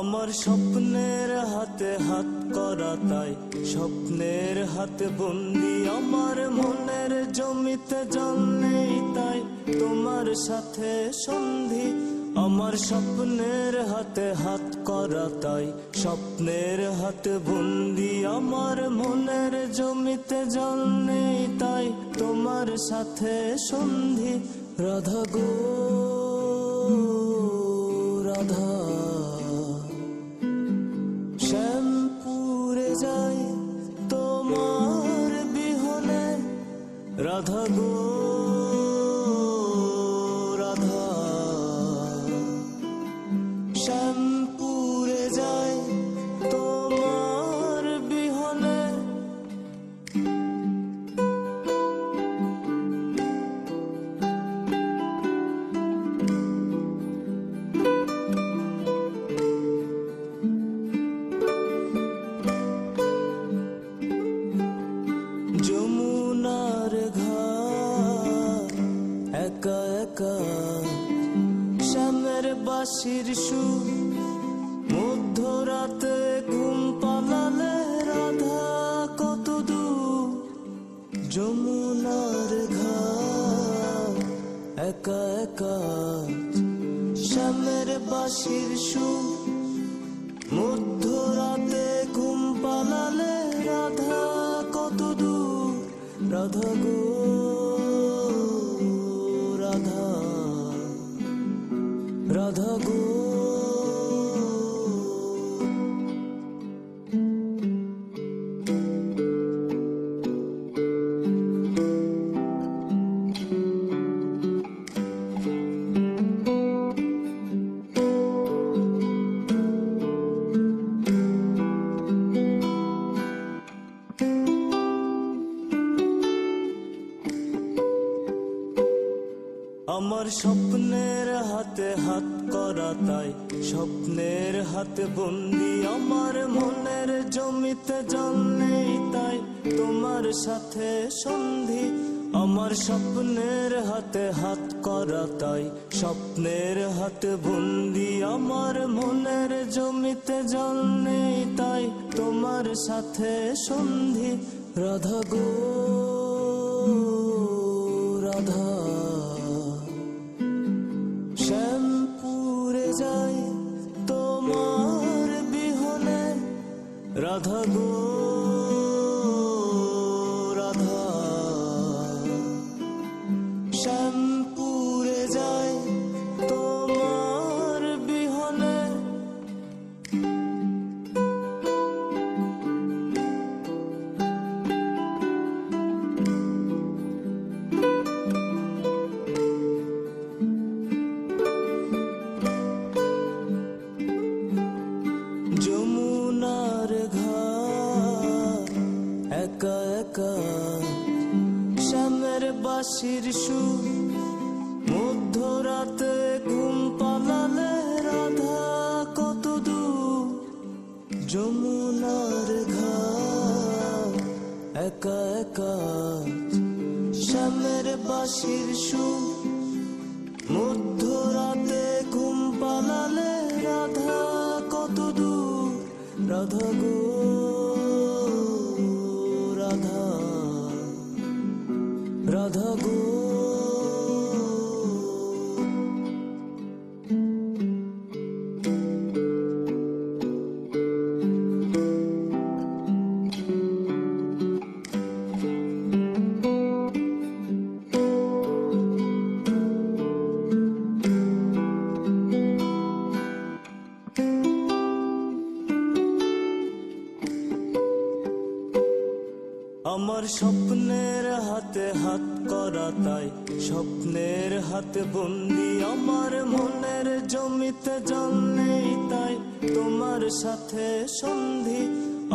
আমার স্বপ্নের হাতে হাত করা তাই স্বপ্নের হাতে বন্দি আমার মনের জমিতে জল নেই তাই তোমার সাথে সন্ধি আমার স্বপ্নের হাতে হাত করা তাই স্বপ্নের হাতে বন্দি আমার মনের জমিতে জল নেই তাই তোমার সাথে সন্ধি রাধা গো রাধা শ্যামপুরে যাই তোমার বিহনে রাধা গো রাধা শ্যামপুরে যাই তোমার বিহনে যমুনার ঘাট একা একা শ্যামের বাঁশির সুর মধ্যরাতে ঘুম পালালে রাধা কত দূর যমুনার ঘাট একা একা শ্যামের বাঁশির সুর মধ্যরাতে ঘুম পালালে রাধা কত দূর রাধা গো রাধা রাধা গো আমার স্বপ্নের হাতে হাত করা তাই স্বপ্নের হাতে বন্দি আমার মনের জমিতে জল নেই তাই তোমার সাথে সন্ধি আমার স্বপ্নের হাতে হাত করা তাই স্বপ্নের হাতে বন্দি আমার মনের জমিতে জল নেই তাই তোমার সাথে সন্ধি রাধা গো রাধা শ্যামপুরে যাই তোমার বিহনে রাধা গো রাধা শ্যামপুরে যাই তোমার বিহনে যমুনার ঘাট একা একা শ্যামের বাঁশির সুর মধ্যরাতে ঘুম পালালে রাধা কত দূর যমুনার ঘাট একা একা শ্যামের বাঁশির সুর মধ্যরাতে ঘুম পালালে রাধা কত দূর রাধা গো রাধা রাধা গো আমার স্বপ্নের হাতে হাত করা তাই স্বপ্নের হাতে বন্দি আমার মনের জমিতে জল নেই তাই তোমার সাথে সন্ধি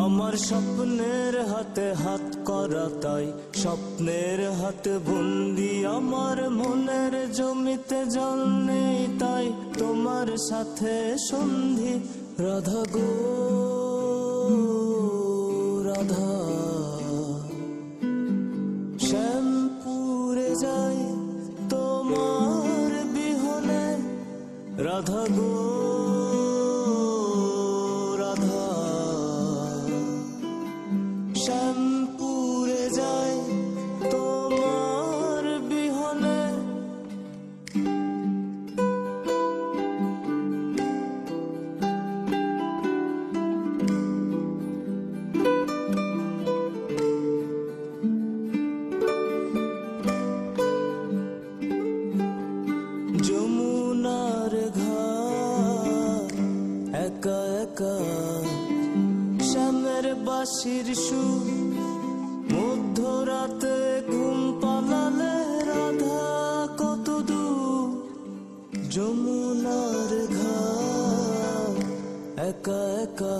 আমার স্বপ্নের হাতে হাত করা তাই স্বপ্নের হাতে বন্দি আমার মনের জমিতে জল নেই তাই তোমার সাথে সন্ধি রাধা গো রাধা শ্যামপুরে যাই তোমার বিহনে রাধা গো হাসির সুর, মধ্যরাতে ঘুম পালালে রাধা কত দূর, যমুনার ঘাট একা একা